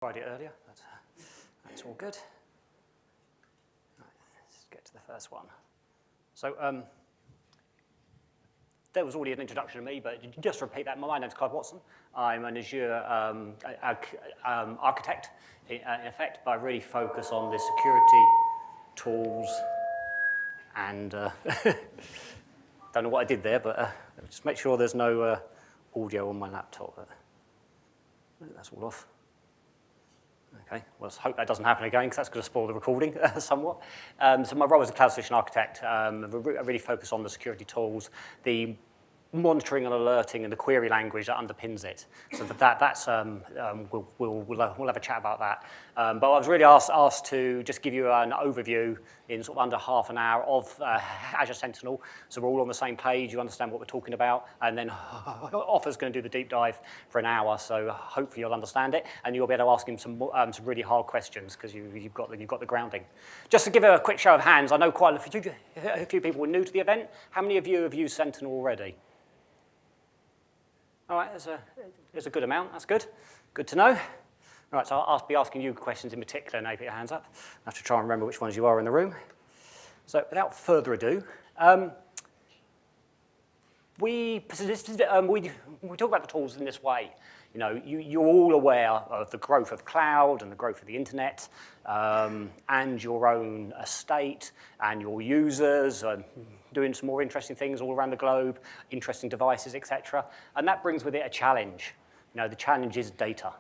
Tried it earlier, but that's all good. Right, let's get to the first one. So there was already an introduction to me, but just to repeat that, my name's Clive Watson. I'm an Azure architect, in effect, but I really focus on the security tools and don't know what I did there, but just make sure there's no audio on my laptop. That's all off. Okay, well, let's hope that doesn't happen again, because that's going to spoil the recording somewhat. So my role as a cloud solution architect, I really focus on the security tools, the monitoring and alerting, and the query language that underpins it. So that's we'll have a chat about that. But I was really asked to just give you an overview in sort of under half an hour of Azure Sentinel, so we're all on the same page, you understand what we're talking about, and then Offer's going to do the deep dive for an hour, so hopefully you'll understand it, and you'll be able to ask him some really hard questions, because you've got the grounding. Just to give a quick show of hands, I know quite a few people were new to the event. How many of you have used Sentinel already? All right, there's a good amount. That's good. Good to know. All right, so I'll be asking you questions in particular. Now put your hands up. I have to try and remember which ones you are in the room. So without further ado, we talk about the tools in this way. You know, you're all aware of the growth of cloud and the growth of the internet, and your own estate and your users doing some more interesting things all around the globe, interesting devices, etc. And that brings with it a challenge. You know, the challenge is data.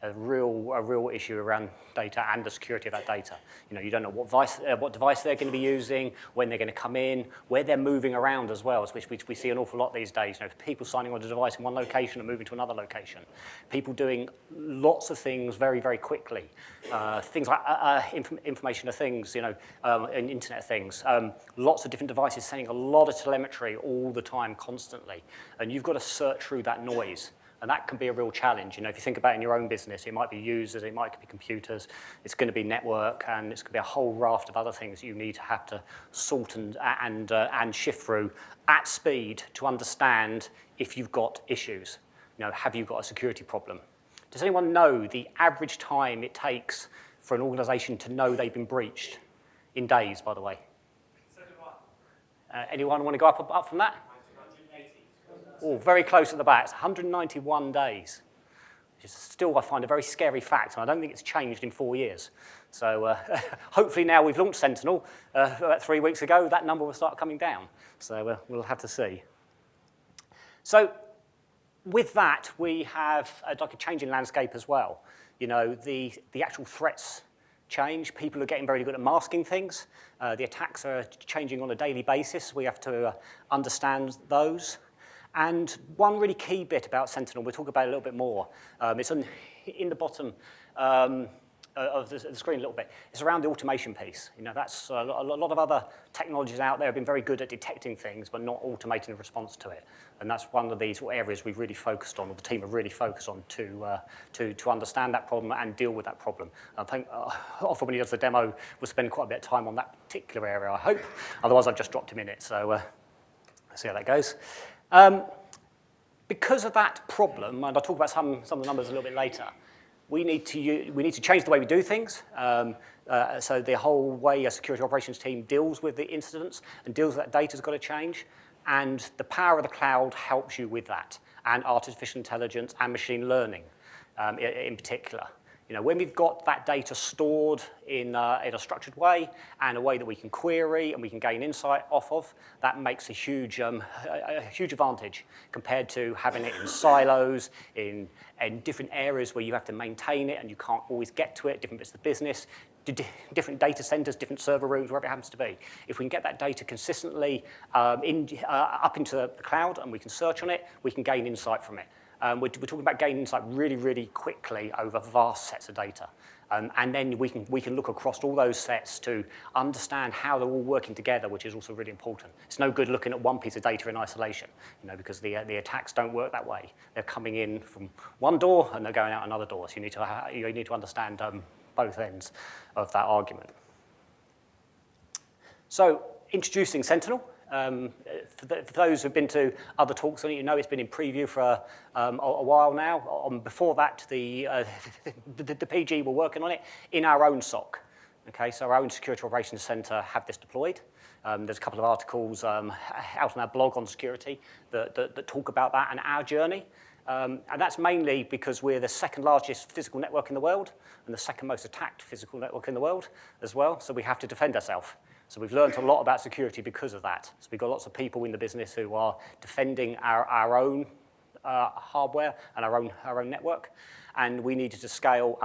A real issue around data and the security of that data. You know, you don't know what device they're going to be using, when they're going to come in, where they're moving around as well, which we see an awful lot these days. You know, people signing on a device in one location and moving to another location. People doing lots of things very, very quickly. Things like information of things, you know, and Internet of Things. Lots of different devices sending a lot of telemetry all the time, constantly. And you've got to search through that noise. And that can be a real challenge. You know, if you think about it in your own business, it might be users, it might be computers, it's going to be network, and it's going to be a whole raft of other things you need to have to sort and shift through at speed to understand if you've got issues. You know, have you got a security problem? Does anyone know the average time it takes for an organization to know they've been breached? In days, by the way. Anyone want to go up from that? Oh, very close at the back. It's 191 days, which is still, I find, a very scary fact, and I don't think it's changed in 4 years. So hopefully now we've launched Sentinel about 3 weeks ago, that number will start coming down. So we'll have to see. So with that, we have like a change in landscape as well. You know, the actual threats change. People are getting very good at masking things. The attacks are changing on a daily basis. We have to understand those. And one really key bit about Sentinel, we'll talk about it a little bit more. It's in the bottom of the screen a little bit. It's around the automation piece. You know, that's a lot of other technologies out there have been very good at detecting things, but not automating a response to it. And that's one of these areas we've really focused on, or the team have really focused on to understand that problem and deal with that problem. I think often when he does the demo, we'll spend quite a bit of time on that particular area, I hope. Otherwise, I've just dropped him in it. So let's see how that goes. Because of that problem, and I'll talk about some of the numbers a little bit later, we need to change the way we do things. So the whole way a security operations team deals with the incidents and deals with that data has got to change. And the power of the cloud helps you with that, and artificial intelligence and machine learning in particular. You know, when we've got that data stored in a structured way and a way that we can query and we can gain insight off of, that makes a huge advantage compared to having it in silos, in different areas where you have to maintain it and you can't always get to it, different bits of the business, different data centers, different server rooms, wherever it happens to be. If we can get that data consistently up into the cloud and we can search on it, we can gain insight from it. We're talking about gaining insight really, really quickly over vast sets of data. And then we can look across all those sets to understand how they're all working together, which is also really important. It's no good looking at one piece of data in isolation, you know, because the attacks don't work that way. They're coming in from one door and they're going out another door. So you need to understand both ends of that argument. So introducing Sentinel. For those who've been to other talks on it, you know it's been in preview for a while now. Before that, the PG were working on it in our own SOC. Okay, so our own Security Operations Center have this deployed. There's a couple of articles out on our blog on security that talk about that and our journey. And that's mainly because we're the second largest physical network in the world and the second most attacked physical network in the world as well, so we have to defend ourselves. So we've learned a lot about security because of that. So we've got lots of people in the business who are defending our own hardware and our own network, and we needed to scale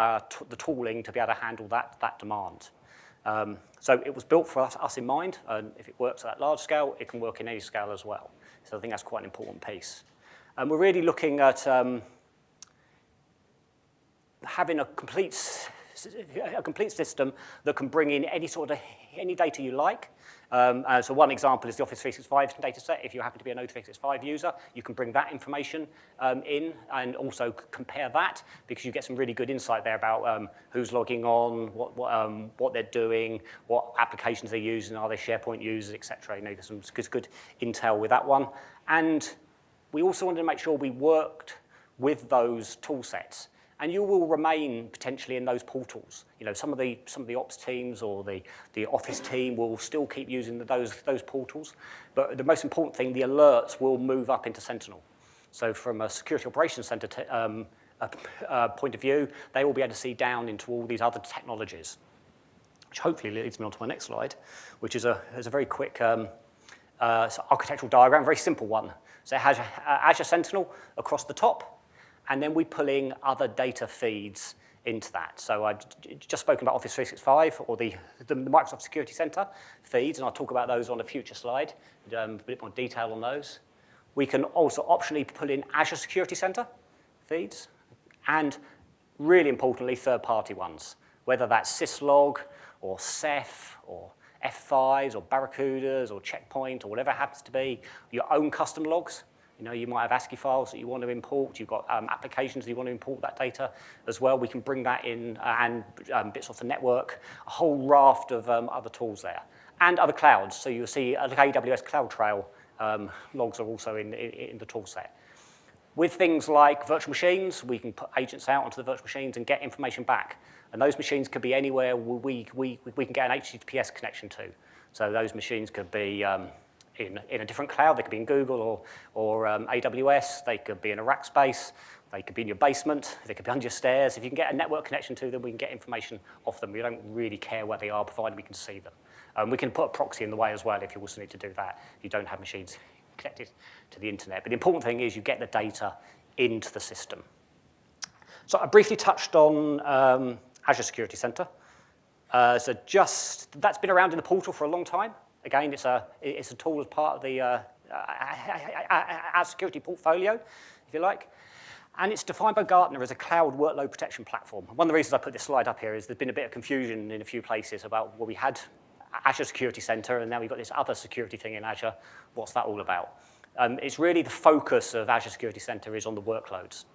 the tooling to be able to handle that demand. So it was built for us in mind, and if it works at that large scale, it can work in any scale as well. So I think that's quite an important piece. And we're really looking at having a complete system that can bring in any data you like. So one example is the Office 365 data set. If you happen to be an O365 user, you can bring that information in and also compare that, because you get some really good insight there about who's logging on, what they're doing, what applications they're using, are they SharePoint users, et cetera. You know, there's some good intel with that one. And we also wanted to make sure we worked with those tool sets. And you will remain potentially in those portals. You know, some of the ops teams or the office team will still keep using those portals. But the most important thing, the alerts will move up into Sentinel. So from a Security Operations Center point of view, they will be able to see down into all these other technologies, which hopefully leads me on to my next slide, which is a very quick architectural diagram, very simple one. So it has Azure Sentinel across the top, and then we pull in other data feeds into that. So I've just spoken about Office 365 or the Microsoft Security Center feeds, and I'll talk about those on a future slide, a bit more detail on those. We can also optionally pull in Azure Security Center feeds, and really importantly, third-party ones, whether that's syslog or Ceph or F5s or Barracudas or Checkpoint or whatever it happens to be, your own custom logs. You know, you might have ASCII files that you want to import. You've got applications that you want to import that data as well. We can bring that in and bits off the network, a whole raft of other tools there. And other clouds. So you'll see AWS CloudTrail logs are also in the tool set. With things like virtual machines, we can put agents out onto the virtual machines and get information back. And those machines could be anywhere we can get an HTTPS connection to. So those machines could be in a different cloud. They could be in Google or AWS. They could be in a rack space. They could be in your basement. They could be under your stairs. If you can get a network connection to them, we can get information off them. We don't really care where they are, provided we can see them. We can put a proxy in the way as well if you also need to do that. You don't have machines connected to the internet. But the important thing is you get the data into the system. So I briefly touched on Azure Security Center. So that's been around in the portal for a long time. Again, it's a tool as part of the our security portfolio, if you like. And it's defined by Gartner as a cloud workload protection platform. One of the reasons I put this slide up here is there's been a bit of confusion in a few places about, well, we had Azure Security Center, and now we've got this other security thing in Azure. What's that all about? It's really the focus of Azure Security Center is on the workloads.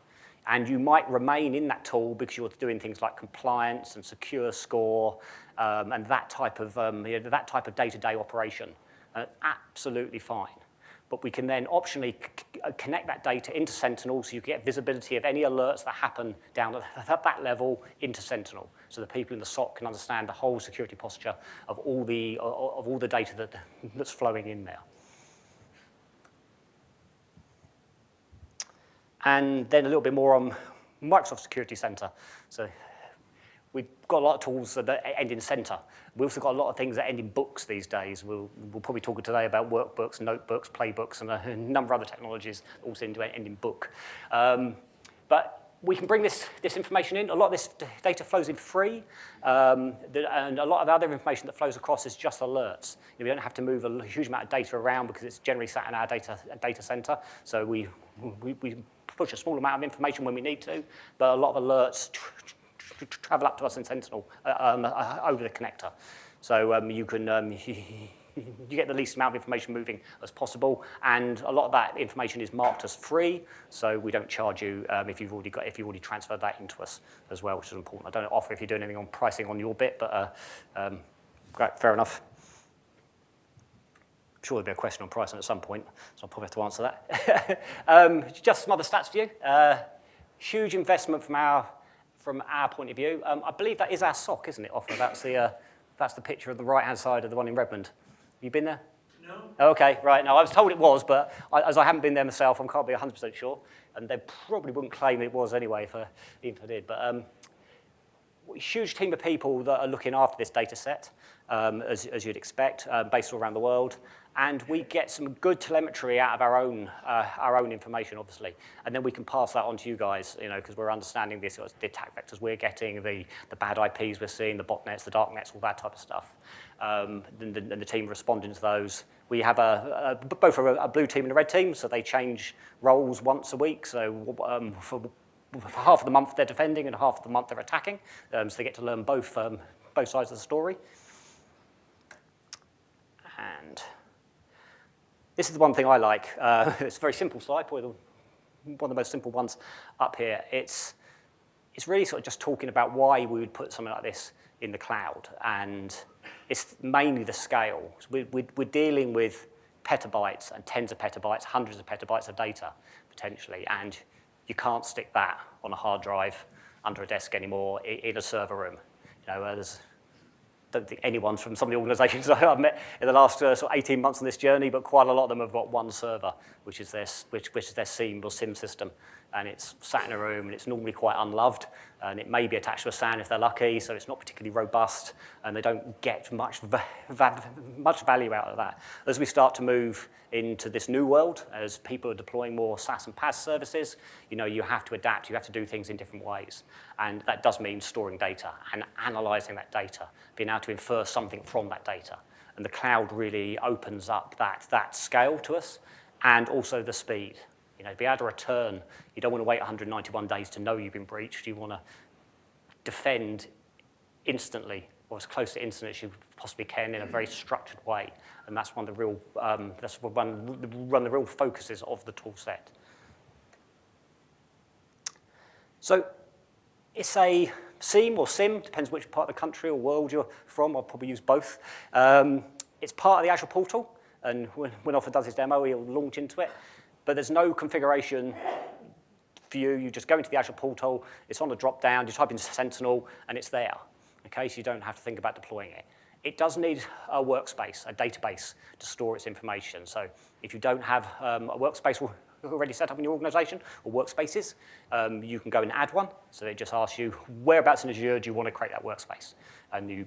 And you might remain in that tool because you're doing things like compliance and secure score and that type of day-to-day operation. Absolutely fine. But we can then optionally connect that data into Sentinel so you get visibility of any alerts that happen down at that level into Sentinel, so the people in the SOC can understand the whole security posture of all the data that's flowing in there. And then a little bit more on Microsoft Security Center. So we've got a lot of tools that end in center. We've also got a lot of things that end in books these days. We'll probably talk today about workbooks, notebooks, playbooks, and a number of other technologies that also end in book. But we can bring this information in. A lot of this data flows in free, and a lot of the other information that flows across is just alerts. We don't have to move a huge amount of data around because it's generally sat in our data center. So we push a small amount of information when we need to, but a lot of alerts travel up to us in Sentinel over the connector. So you can you get the least amount of information moving as possible, and a lot of that information is marked as free, so we don't charge you if you've already transferred that into us as well, which is important. I don't offer if you're doing anything on pricing on your bit, but great, fair enough. sure there'll be a question on pricing at some point, so I'll probably have to answer that. Just some other stats for you. Huge investment from our point of view. I believe that is our SOC, isn't it, Offer? That's the picture of the right-hand side of the one in Redmond. Have you been there? No. Okay, right. Now, I was told it was, but as I haven't been there myself, I can't be 100% sure. And they probably wouldn't claim it was anyway, even if I did. But a huge team of people that are looking after this data set, as you'd expect, based all around the world. And we get some good telemetry out of our own information, obviously. And then we can pass that on to you guys, because we're understanding this, the attack vectors we're getting, the bad IPs we're seeing, the botnets, the darknets, all that type of stuff. And the team responding to those. We have both a blue team and a red team, so they change roles once a week. So for half of the month they're defending and half of the month they're attacking. So they get to learn both sides of the story. And this is the one thing I like. It's a very simple slide, probably one of the most simple ones up here. It's really sort of just talking about why we would put something like this in the cloud. And it's mainly the scale. So we're dealing with petabytes and tens of petabytes, hundreds of petabytes of data, potentially. And you can't stick that on a hard drive under a desk anymore in a server room. Don't think anyone from some of the organisations I've met in the last sort of 18 months on this journey, but quite a lot of them have got one server, which is their SIEM or SIM system, and it's sat in a room, and it's normally quite unloved, and it may be attached to a SAN if they're lucky, so it's not particularly robust, and they don't get much value out of that. As we start to move into this new world, as people are deploying more SaaS and PaaS services, you have to adapt, you have to do things in different ways. And that does mean storing data and analyzing that data, being able to infer something from that data. And the cloud really opens up that scale to us, and also the speed. Be able to return. You don't want to wait 191 days to know you've been breached. You want to defend instantly, or as close to instant as you possibly can, in a very structured way. And that's one of the real one of the real focuses of the tool set. So it's a SIEM or SIM, depends which part of the country or world you're from. I'll probably use both. It's part of the Azure portal, and when Offer does his demo, he'll launch into it. But there's no configuration for you. You just go into the Azure portal, it's on the drop-down, you type in Sentinel, and it's there. Okay, so you don't have to think about deploying it. It does need a workspace, a database, to store its information. So if you don't have a workspace already set up in your organization, or workspaces, you can go and add one. So it just asks you, whereabouts in Azure do you want to create that workspace? And you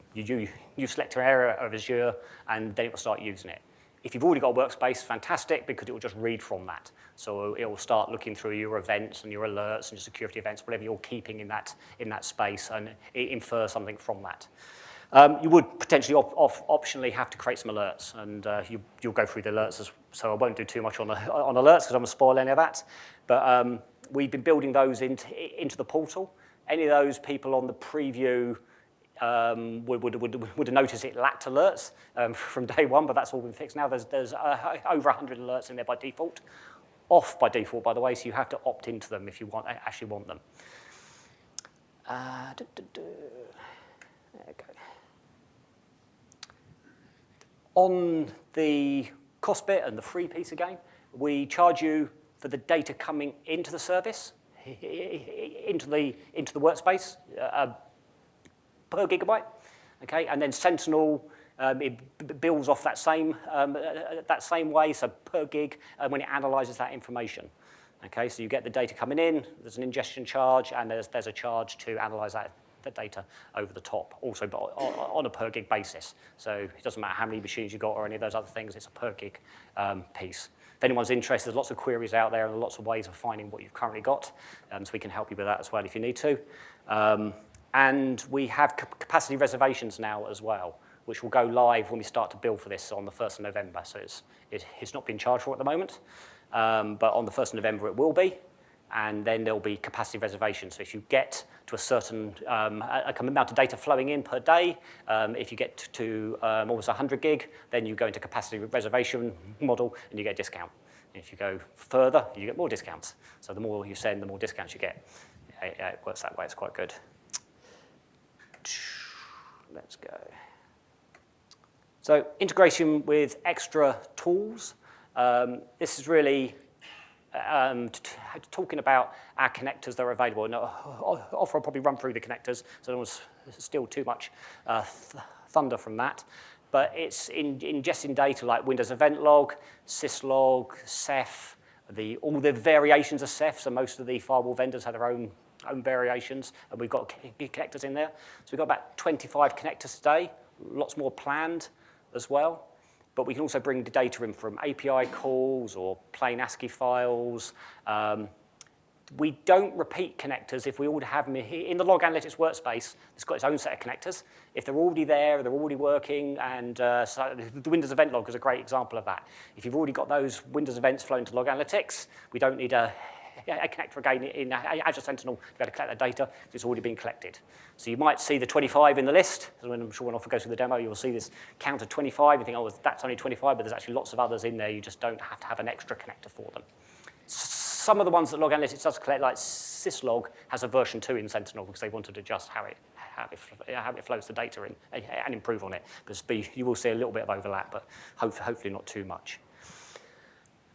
select an area of Azure, and then it will start using it. If you've already got a workspace, fantastic, because it will just read from that. So it will start looking through your events and your alerts and your security events, whatever you're keeping in that space, and it infers something from that. You would potentially optionally have to create some alerts, and you'll go through the alerts, so I won't do too much on alerts because I'm going to spoil any of that. But we've been building those into the portal. Any of those people on the preview would have noticed it lacked alerts from day one, but that's all been fixed now. There's over 100 alerts in there by default. Off by default, by the way, so you have to opt into them if you actually want them. There we go. On the cost bit and the free piece again, we charge you for the data coming into the service, into the workspace, per gigabyte, okay? And then Sentinel, it builds off that same way, so per gig, when it analyzes that information. Okay, so you get the data coming in, there's an ingestion charge, and there's a charge to analyze that data over the top, also but on a per gig basis. So it doesn't matter how many machines you got or any of those other things, it's a per gig piece. If anyone's interested, there's lots of queries out there and lots of ways of finding what you've currently got, so we can help you with that as well if you need to. And we have capacity reservations now as well, which will go live when we start to bill for this on the 1st of November. So it's not been charged for at the moment, but on the 1st of November it will be. And then there'll be capacity reservations. So if you get to a certain amount of data flowing in per day, if you get to almost 100 gig, then you go into capacity reservation model and you get a discount. If you go further, you get more discounts. So the more you send, the more discounts you get. It works that way, it's quite good. Let's go. So integration with extra tools. This is really talking about our connectors that are available. And I'll probably run through the connectors, so I don't want to steal too much thunder from that. But it's ingesting data like Windows Event Log, syslog, Ceph, all the variations of Ceph. So most of the firewall vendors have their own variations, and we've got connectors in there. So we've got about 25 connectors today, lots more planned as well. But we can also bring the data in from API calls or plain ASCII files. We don't repeat connectors if we already have them in the log analytics workspace. It's got its own set of connectors. If they're already there, they're already working, and so the Windows Event Log is a great example of that. If you've already got those Windows events flowing to log analytics, we don't need a connector again in Azure Sentinel to be able to collect that data because it's already been collected. So you might see the 25 in the list. I'm sure when Offer goes through the demo, you'll see this count of 25. You think, oh, that's only 25, but there's actually lots of others in there. You just don't have to have an extra connector for them. Some of the ones that Log Analytics does collect, like syslog, has a version 2 in Sentinel because they wanted to adjust how it flows the data in and improve on it. But you will see a little bit of overlap, but hopefully not too much.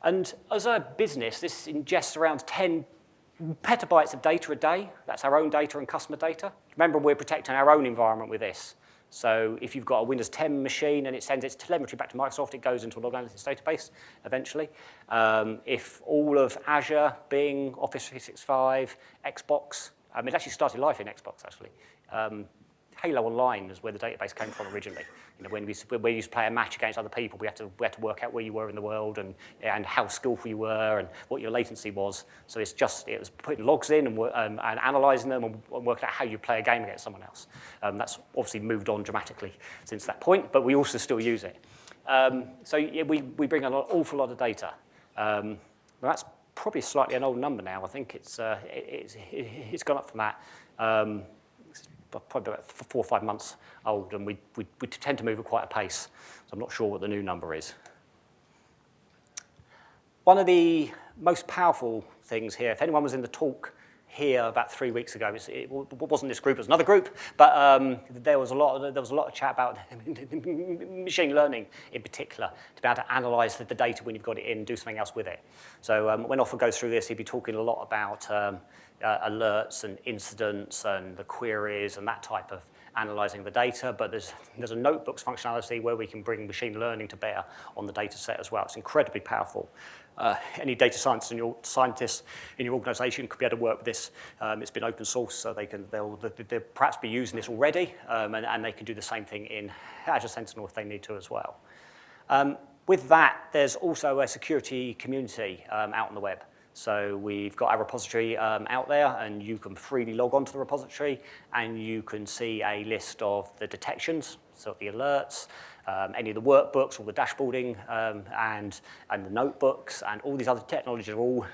And as a business, this ingests around 10 petabytes of data a day. That's our own data and customer data. Remember, we're protecting our own environment with this. So if you've got a Windows 10 machine and it sends its telemetry back to Microsoft, it goes into a log analytics database eventually. If all of Azure, Bing, Office 365, Xbox, it actually started life in Xbox, actually. Halo Online is where the database came from originally. You know, when we used to play a match against other people, we had to work out where you were in the world and how skillful you were and what your latency was. So it was putting logs in and analysing them and working out how you play a game against someone else. That's obviously moved on dramatically since that point, but we also still use it. So yeah, we bring an awful lot of data. That's probably slightly an old number now. I think it's gone up from that. Probably about 4 or 5 months old, and we tend to move at quite a pace. So I'm not sure what the new number is. One of the most powerful things here, if anyone was in the talk here about 3 weeks ago, it wasn't this group, it was another group, but there was a lot of chat about machine learning in particular, to be able to analyze the data when you've got it in and do something else with it. So when Offer goes through this, he'd be talking a lot about alerts and incidents and the queries and that type of analyzing the data, but there's a notebooks functionality where we can bring machine learning to bear on the data set as well. It's incredibly powerful. Any data scientists in your organization could be able to work with this. It's been open source, so they'll perhaps be using this already, and they can do the same thing in Azure Sentinel if they need to as well. With that, there's also a security community out on the web. So we've got our repository out there, and you can freely log onto the repository, and you can see a list of the detections, so the alerts, any of the workbooks, all the dashboarding, and the notebooks, and all these other technologies are all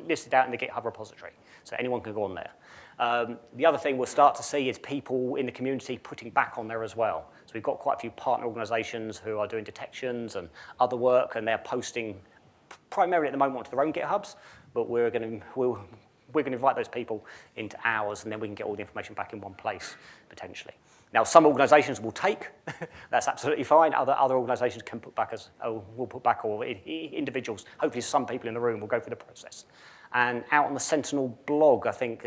listed out in the GitHub repository. So anyone can go on there. The other thing we'll start to see is people in the community putting back on there as well. So we've got quite a few partner organizations who are doing detections and other work, and they're posting primarily at the moment onto their own GitHubs, but we're going to invite those people into ours, and then we can get all the information back in one place, potentially. Now, some organizations will take, that's absolutely fine. Other organizations can put back will put back, or individuals, hopefully some people in the room will go through the process. And out on the Sentinel blog, I think,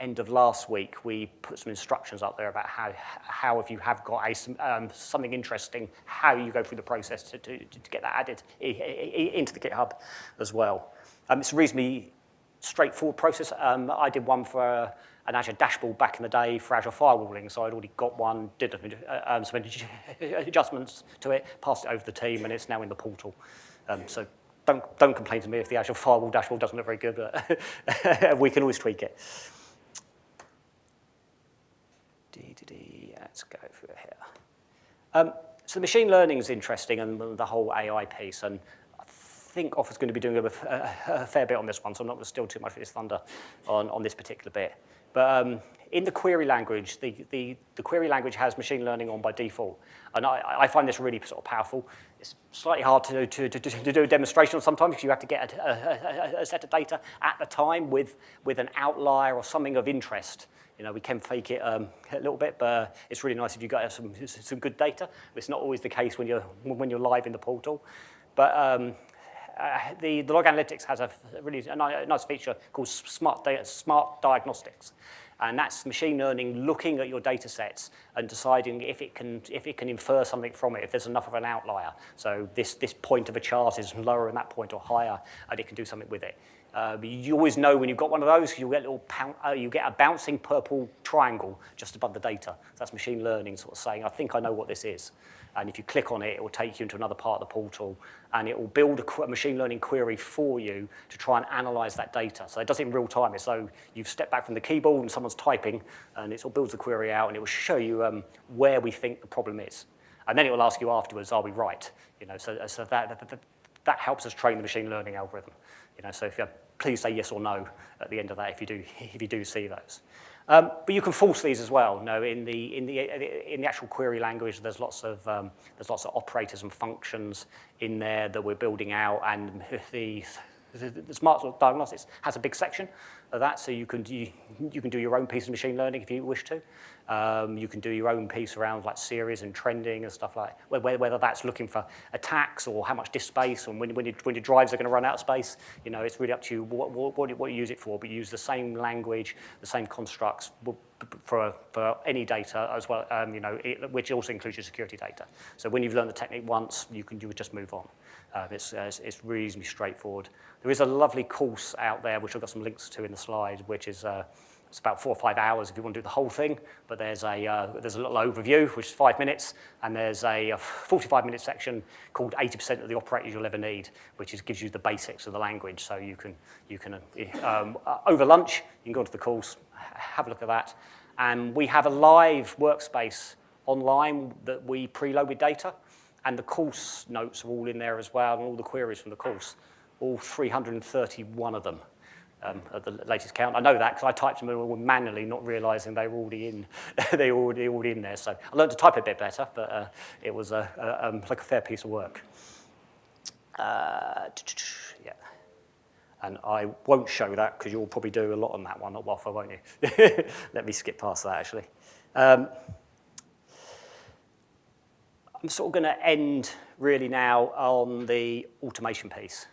end of last week, we put some instructions up there about how if you have got something interesting, how you go through the process to get that added into the GitHub as well. It's a reasonably straightforward process. I did one for an Azure dashboard back in the day for Azure firewalling, so I'd already got one, did some adjustments to it, passed it over to the team, and it's now in the portal. So don't complain to me if the Azure firewall dashboard doesn't look very good, but we can always tweak it. Let's go through here. So machine learning is interesting, and the whole AI piece, and I think Offer's going to be doing a fair bit on this one, so I'm not going to steal too much of his thunder on this particular bit. But in the query language, the query language has machine learning on by default, and I find this really sort of powerful. It's slightly hard to do a demonstration on sometimes because you have to get a set of data at the time with an outlier or something of interest. We can fake it a little bit, but it's really nice if you've got some good data. It's not always the case when you're live in the portal. But the log analytics has a really nice feature called smart diagnostics. And that's machine learning looking at your data sets and deciding if it can infer something from it, if there's enough of an outlier. So this point of a chart is lower than that point or higher, and it can do something with it. You always know when you've got one of those, you get a bouncing purple triangle just above the data. So that's machine learning sort of saying, I think I know what this is. And if you click on it, it will take you into another part of the portal, and it will build a machine learning query for you to try and analyze that data. So it does it in real time. It's so you've stepped back from the keyboard and someone's typing, and it sort of builds the query out, and it will show you where we think the problem is. And then it will ask you afterwards, are we right? So that helps us train the machine learning algorithm. So if you please say yes or no at the end of that if you do see those. But you can force these as well. In the actual query language, there's lots of operators and functions in there that we're building out, and the smart diagnostics has a big section of that, so you can do your own piece of machine learning if you wish to. You can do your own piece around like series and trending and stuff like that, whether that's looking for attacks or how much disk space, or when your drives are going to run out of space. It's really up to you what you use it for, but you use the same language, the same constructs for any data as well, which also includes your security data. So when you've learned the technique once, you would just move on. It's reasonably straightforward. There is a lovely course out there, which I've got some links to in the slide, which is it's about 4 or 5 hours if you want to do the whole thing. But there's a little overview, which is 5 minutes, and there's a 45-minute section called 80% of the operators you'll ever need, which gives you the basics of the language. So you can over lunch, you can go onto the course, have a look at that. And we have a live workspace online that we preload with data. And the course notes are all in there as well, and all the queries from the course, all 331 of them at the latest count. I know that because I typed them all manually, not realizing they were already in. They were already in there. So I learned to type a bit better, but it was like a fair piece of work. Yeah. And I won't show that because you'll probably do a lot on that one at Waffle, won't you? Let me skip past that, actually. I'm sort of going to end really now on the automation piece.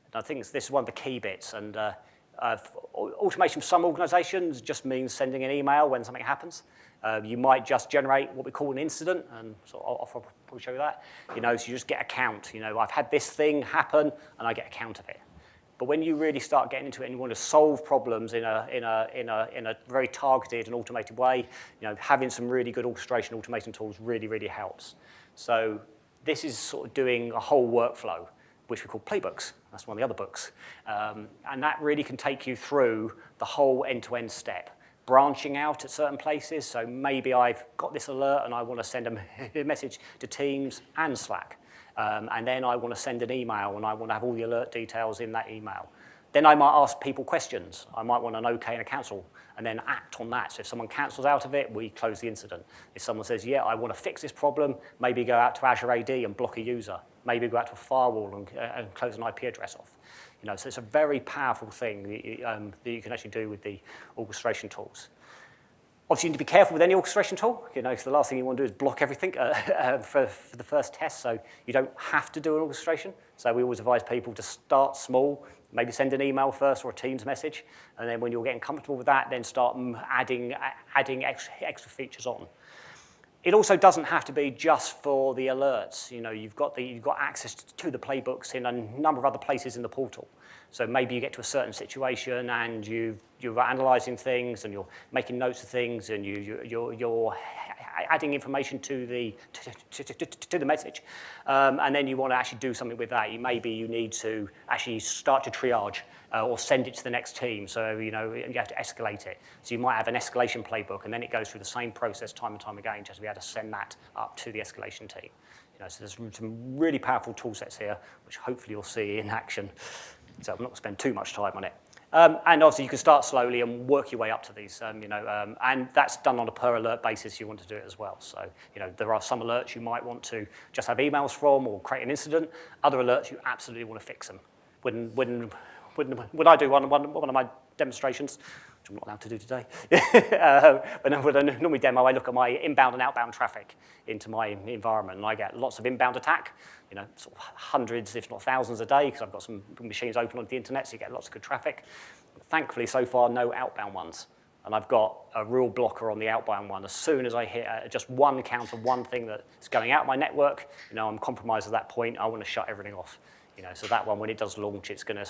And I think this is one of the key bits. And automation for some organizations just means sending an email when something happens. You might just generate what we call an incident, and so I'll probably show you that. So you just get a count. I've had this thing happen, and I get a count of it. But when you really start getting into it and you want to solve problems in a very targeted and automated way, having some really good orchestration automation tools really, really helps. So this is sort of doing a whole workflow, which we call playbooks. That's one of the other books. And that really can take you through the whole end-to-end step, branching out at certain places. So maybe I've got this alert and I want to send a message to Teams and Slack. And then I want to send an email, and I want to have all the alert details in that email. Then I might ask people questions. I might want an OK and a cancel, and then act on that. So if someone cancels out of it, we close the incident. If someone says, yeah, I want to fix this problem, maybe go out to Azure AD and block a user. Maybe go out to a firewall and close an IP address off. So it's a very powerful thing that you can actually do with the orchestration tools. Obviously, you need to be careful with any orchestration tool. So the last thing you want to do is block everything for the first test. So you don't have to do an orchestration. So we always advise people to start small, maybe send an email first or a Teams message, and then when you're getting comfortable with that, then start adding extra features on. It also doesn't have to be just for the alerts. You've got access to the playbooks in a number of other places in the portal. So maybe you get to a certain situation and you're analyzing things and you're making notes of things and you're adding information to the message, and then you want to actually do something with that. Maybe you need to actually start to triage or send it to the next team. So you have to escalate it. So you might have an escalation playbook, and then it goes through the same process time and time again, just to be able to send that up to the escalation team. So there's some really powerful tool sets here, which hopefully you'll see in action. So I'm not going to spend too much time on it. And obviously, you can start slowly and work your way up to these, and that's done on a per alert basis. You want to do it as well. So, there are some alerts you might want to just have emails from or create an incident. Other alerts, you absolutely want to fix them. When I do one of my demonstrations, which I'm not allowed to do today. But with a normally demo, I look at my inbound and outbound traffic into my environment, and I get lots of inbound attack, sort of hundreds, if not thousands a day, because I've got some machines open on the internet, so you get lots of good traffic. Thankfully, so far, no outbound ones. And I've got a real blocker on the outbound one. As soon as I hit just one count of one thing that's going out my network, I'm compromised at that point. I want to shut everything off. So that one, when it does launch, it's going to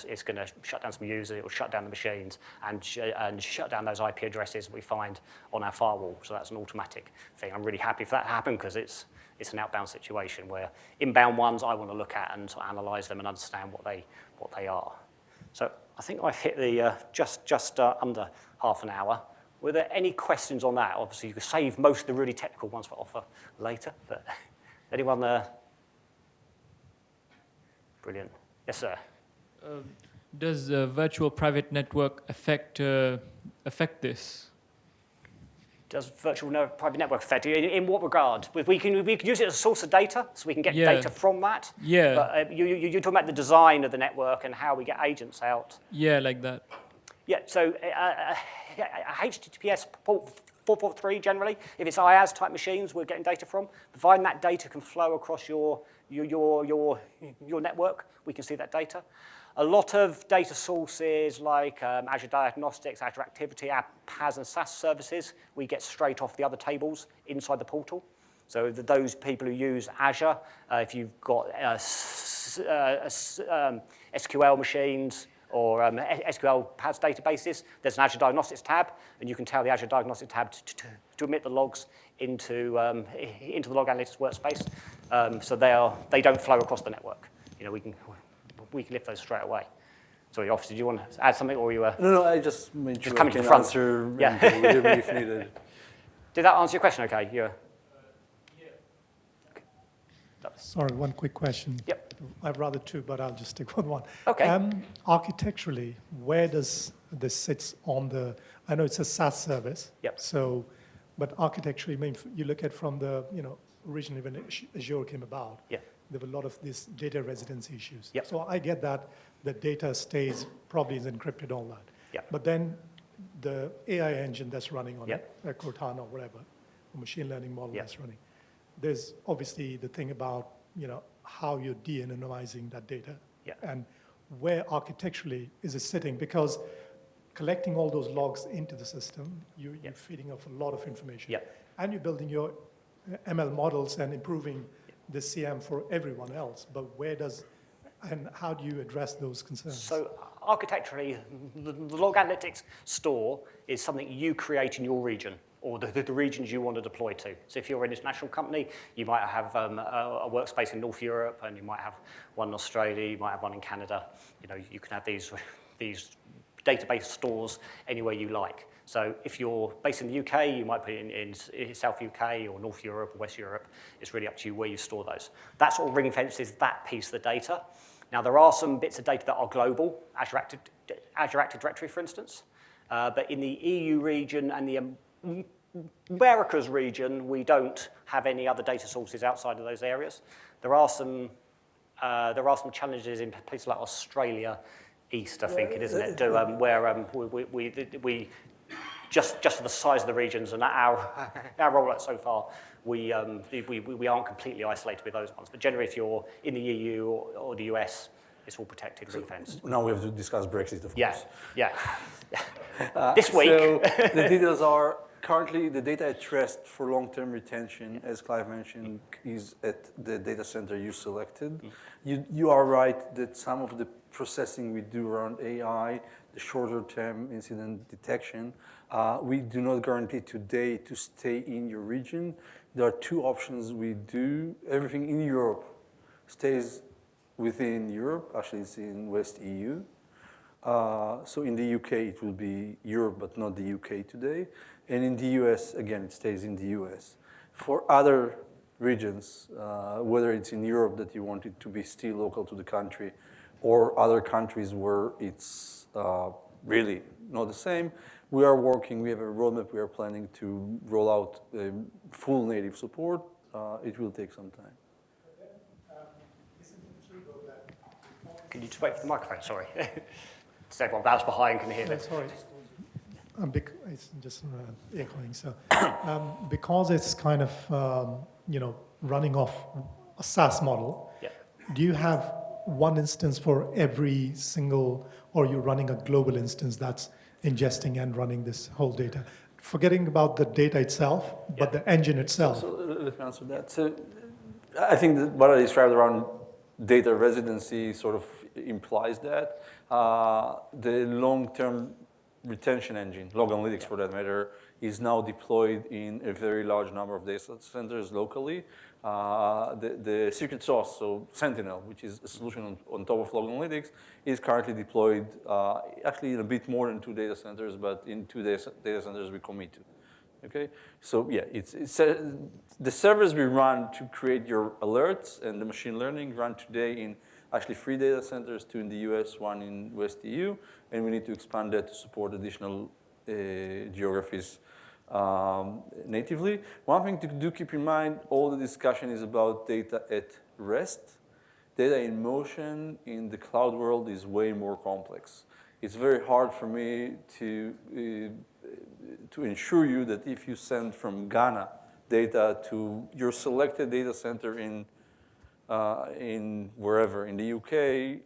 shut down some users, it will shut down the machines, and shut down those IP addresses we find on our firewall. So that's an automatic thing. I'm really happy for that to happen because it's an outbound situation where inbound ones I want to look at and sort of analyze them and understand what they are. So I think I've hit the just under half an hour. Were there any questions on that? Obviously, you could save most of the really technical ones for offer later, but anyone there? Brilliant. Yes, sir. Does the virtual private network affect this? Does virtual private network affect it? In what regard? We can use it as a source of data, so we can get data from that. Yeah. But you're talking about the design of the network and how we get agents out. Yeah, like that. Yeah, so HTTPS port 443 generally, if it's IaaS type machines we're getting data from, providing that data can flow across your network, we can see that data. A lot of data sources like Azure Diagnostics, Azure Activity, our PaaS and SaaS services, we get straight off the other tables inside the portal. So those people who use Azure, if you've got SQL machines or SQL PaaS databases, there's an Azure Diagnostics tab, and you can tell the Azure Diagnostics tab to emit the logs into the log analytics workspace, so they don't flow across the network. We can lift those straight away. Sorry, Officer, do you want to add something, or you were? No, I just made sure coming I to the can front. answer Yeah. if needed. Did that answer your question? Okay, yeah. Sorry, one quick question. Yep. I'd rather two, but I'll just stick with one. Okay. Architecturally, where does this sit on the? I know it's a SaaS service. Yep. So, but architecturally, I mean, you look at from the originally when Azure came about. Yeah. There were a lot of these data residency issues. Yep. So I get that the data stays, probably is encrypted, all that. Yep. But then the AI engine that's running on Yep. it, Cortana or whatever, or machine learning model Yep. that's running, there's obviously the thing about, how you're de-anonymizing that data. Yep. And where architecturally is it sitting? Because collecting all those logs into the system, you're feeding off a lot of information. Yep. And you're building your ML models and improving the CM for everyone else, but and how do you address those concerns? So architecturally, the log analytics store is something you create in your region, or the regions you want to deploy to. So if you're an international company, you might have a workspace in North Europe, and you might have one in Australia, you might have one in Canada. You can have these database stores anywhere you like. So if you're based in the UK, you might put it in South UK or North Europe or West Europe. It's really up to you where you store those. That sort of ring fences that piece of the data. Now, there are some bits of data that are global, Azure Active Directory, for instance. But in the EU region and the Americas region, we don't have any other data sources outside of those areas. There are some challenges in places like Australia, East, I think it is, isn't it? Where we just for the size of the regions and our rollout so far, we aren't completely isolated with those ones. But generally, if you're in the EU or the US, it's all protected, ring-fenced. Now we have to discuss Brexit, of course. Yeah. This week. So the details are currently the data at rest for long-term retention, as Clive mentioned, is at the data center you selected. You are right that some of the processing we do around AI, the shorter-term incident detection, we do not guarantee today to stay in your region. There are two options we do. Everything in Europe stays within Europe. Actually, it's in West EU. So in the UK, it will be Europe, but not the UK today. And in the US, again, it stays in the US. For other regions, whether it's in Europe that you want it to be still local to the country, or other countries where it's really not the same, we are working, we have a roadmap, we are planning to roll out full native support. It will take some time. Can you just wait for the microphone? Sorry. So everyone that's behind can hear Yeah, it. sorry. it's just echoing. So, because it's kind of running off a SaaS model, Yeah. do you have one instance for every single, or you're running a global instance that's ingesting and running this whole data? Forgetting about the data itself, but the engine itself. So let me answer that. So I think that what I described around data residency sort of implies that. The long-term retention engine, log analytics for that matter, is now deployed in a very large number of data centers locally. The secret sauce, so Sentinel, which is a solution on top of log analytics, is currently deployed actually in a bit more than 2 data centers, but in 2 data centers we commit to. Okay, so yeah, it's the servers we run to create your alerts and the machine learning run today in actually 3 data centers, 2 in the US, 1 in West EU, and we need to expand that to support additional geographies natively. One thing to do keep in mind, all the discussion is about data at rest. Data in motion in the cloud world is way more complex. It's very hard for me to ensure you that if you send from Ghana data to your selected data center in wherever, in the UK,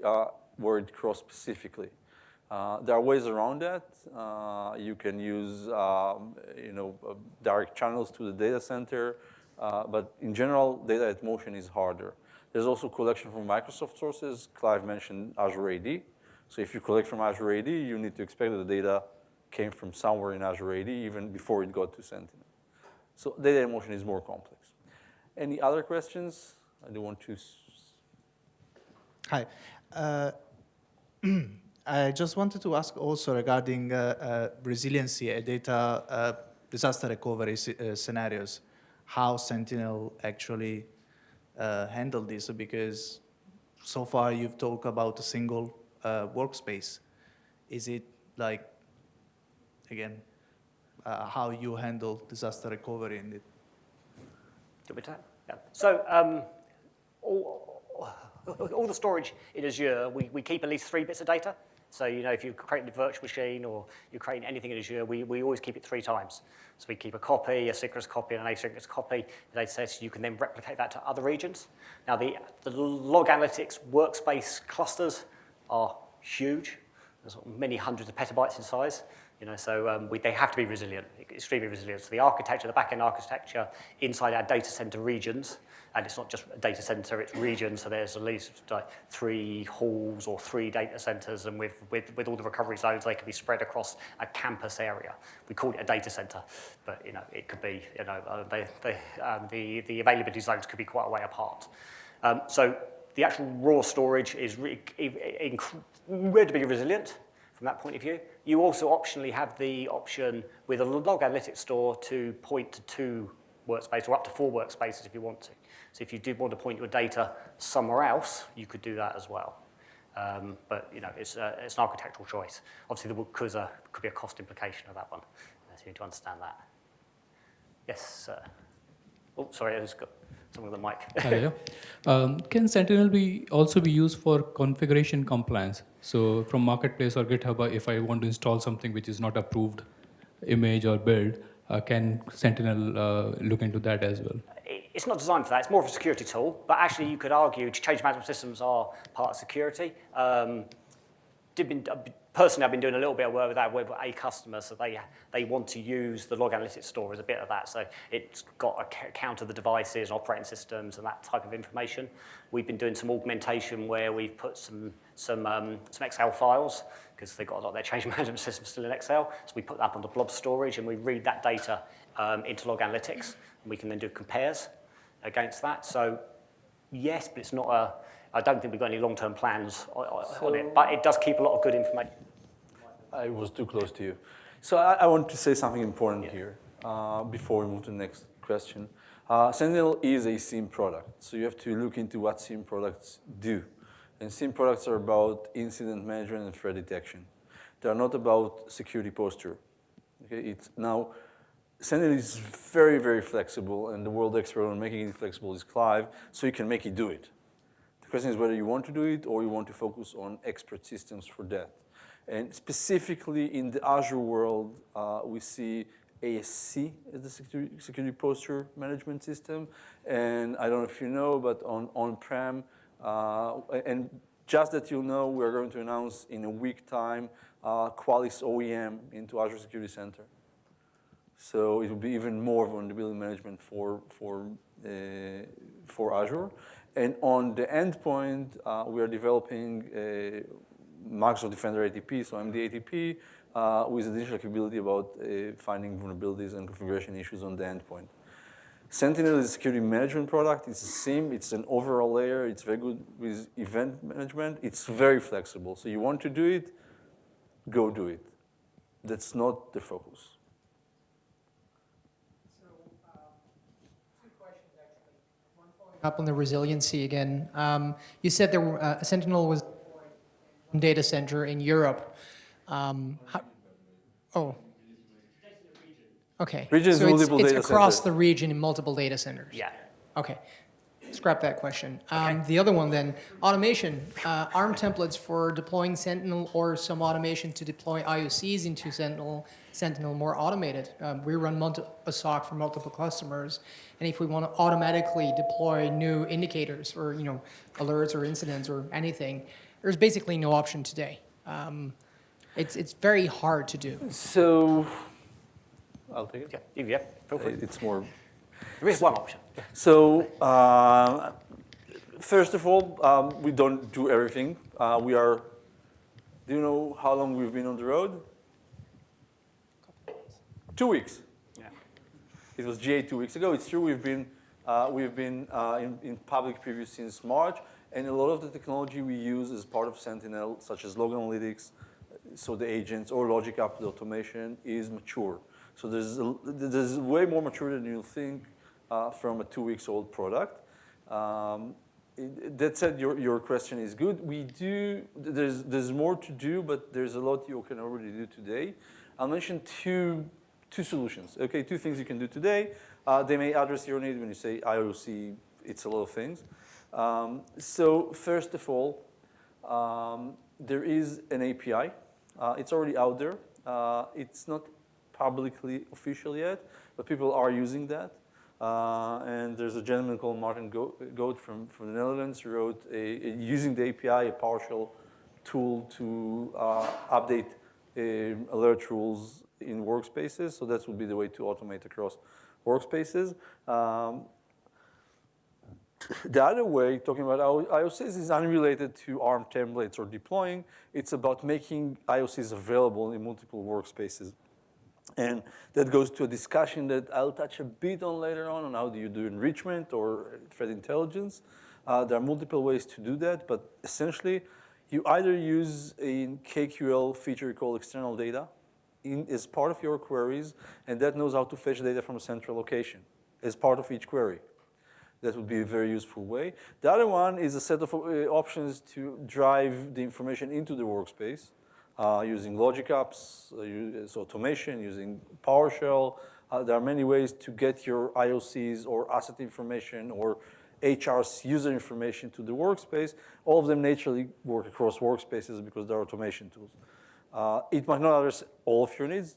where it crossed specifically. There are ways around that. You can use direct channels to the data center, but in general, data at motion is harder. There's also collection from Microsoft sources. Clive mentioned Azure AD. So if you collect from Azure AD, you need to expect that the data came from somewhere in Azure AD even before it got to Sentinel. So data in motion is more complex. Any other questions? I don't want to. Hi. I just wanted to ask also regarding resiliency and data disaster recovery scenarios, how Sentinel actually handled this, because so far you've talked about a single workspace. Is it like, again, how you handle disaster recovery in it? Do we take? Yeah. So all the storage in Azure, we keep at least 3 bits of data. So if you're creating a virtual machine or you're creating anything in Azure, we always keep it 3 times. So we keep a copy, a synchronous copy, and an asynchronous copy. The data sets, you can then replicate that to other regions. Now the log analytics workspace clusters are huge. There's many hundreds of petabytes in size. So they have to be resilient, extremely resilient. So the architecture, the back-end architecture inside our data center regions, and it's not just a data center, it's regions, so there's at least 3 halls or 3 data centers, and with all the recovery zones, they can be spread across a campus area. We call it a data center, but it could be, the availability zones could be quite a way apart. So the actual raw storage is incredibly resilient from that point of view. You also optionally have the option with a log analytics store to point to 2 workspaces or up to 4 workspaces if you want to. So if you did want to point your data somewhere else, you could do that as well. But it's an architectural choice. Obviously, there could be a cost implication of that one. So you need to understand that. Yes, sir. Oh, sorry, I just got someone with the mic. Can Sentinel also be used for configuration compliance? So from Marketplace or GitHub, if I want to install something which is not approved image or build, can Sentinel look into that as well? It's not designed for that. It's more of a security tool. But actually, you could argue change management systems are part of security. Personally, I've been doing a little bit of work with that with a customer, so they want to use the log analytics store as a bit of that. So it's got a count of the devices, operating systems, and that type of information. We've been doing some augmentation where we've put some Excel files, because they've got a lot of their change management systems still in Excel. So we put that onto blob storage, and we read that data into log analytics, and we can then do compares against that. So yes, but it's not I don't think we've got any long-term plans on it, but it does keep a lot of good information. I was too close to you. So I want to say something important here before we move to the next question. Sentinel is a SIEM product, so you have to look into what SIEM products do. And SIEM products are about incident management and threat detection. They are not about security posture. Okay? Sentinel is very, very flexible, and the world expert on making it flexible is Clive, so you can make it do it. The question is whether you want to do it or you want to focus on expert systems for that. And specifically in the Azure world, we see ASC as the security posture management system. And I don't know if you know, but on-prem, and just that you know, we're going to announce in a week time Qualys OEM into Azure Security Center. So it will be even more vulnerability management for Azure. And on the endpoint, we are developing Microsoft Defender ATP, so MD-ATP, with additional capability about finding vulnerabilities and configuration issues on the endpoint. Sentinel is a security management product. It's a SIEM. It's an overall layer. It's very good with event management. It's very flexible. So you want to do it, go do it. That's not the focus. So, two questions actually. One following up on the resiliency again. You said there were, Sentinel was one data center in Europe. Okay. Regions, so multiple it's data across centers. the region in multiple data centers. Yeah. Okay. Scrap that question. The other one then, automation. ARM templates for deploying Sentinel or some automation to deploy IOCs into Sentinel more automated. We run a SOC for multiple customers, and if we want to automatically deploy new indicators or alerts or incidents or anything, there's basically no option today. It's very hard to do. So I'll take it. Yeah, feel free. It's more. There is one option. So first of all, we don't do everything. We are. Do you know how long we've been on the road? 2 weeks. Yeah. It was GA 2 weeks ago. It's true we've been in public preview since March, and a lot of the technology we use as part of Sentinel, such as log analytics, so the agents or logic app automation, is mature. So there's way more mature than you'll think from a 2 weeks old product. That said, your question is good. There's more to do, but there's a lot you can already do today. I'll mention two solutions. Okay, two things you can do today. They may address your need when you say IOC. It's a lot of things. So first of all, there is an API. It's already out there. It's not publicly official yet, but people are using that. And there's a gentleman called Martin Goot from the Netherlands who wrote using the API, a PowerShell tool to update alert rules in workspaces. So that would be the way to automate across workspaces. The other way, talking about IOCs, is unrelated to ARM templates or deploying. It's about making IOCs available in multiple workspaces. And that goes to a discussion that I'll touch a bit on later on how do you do enrichment or threat intelligence. There are multiple ways to do that, but essentially, you either use a KQL feature called external data as part of your queries, and that knows how to fetch data from a central location as part of each query. That would be a very useful way. The other one is a set of options to drive the information into the workspace using logic apps, so automation, using PowerShell. There are many ways to get your IOCs or asset information or HR's user information to the workspace. All of them naturally work across workspaces because they're automation tools. It might not address all of your needs.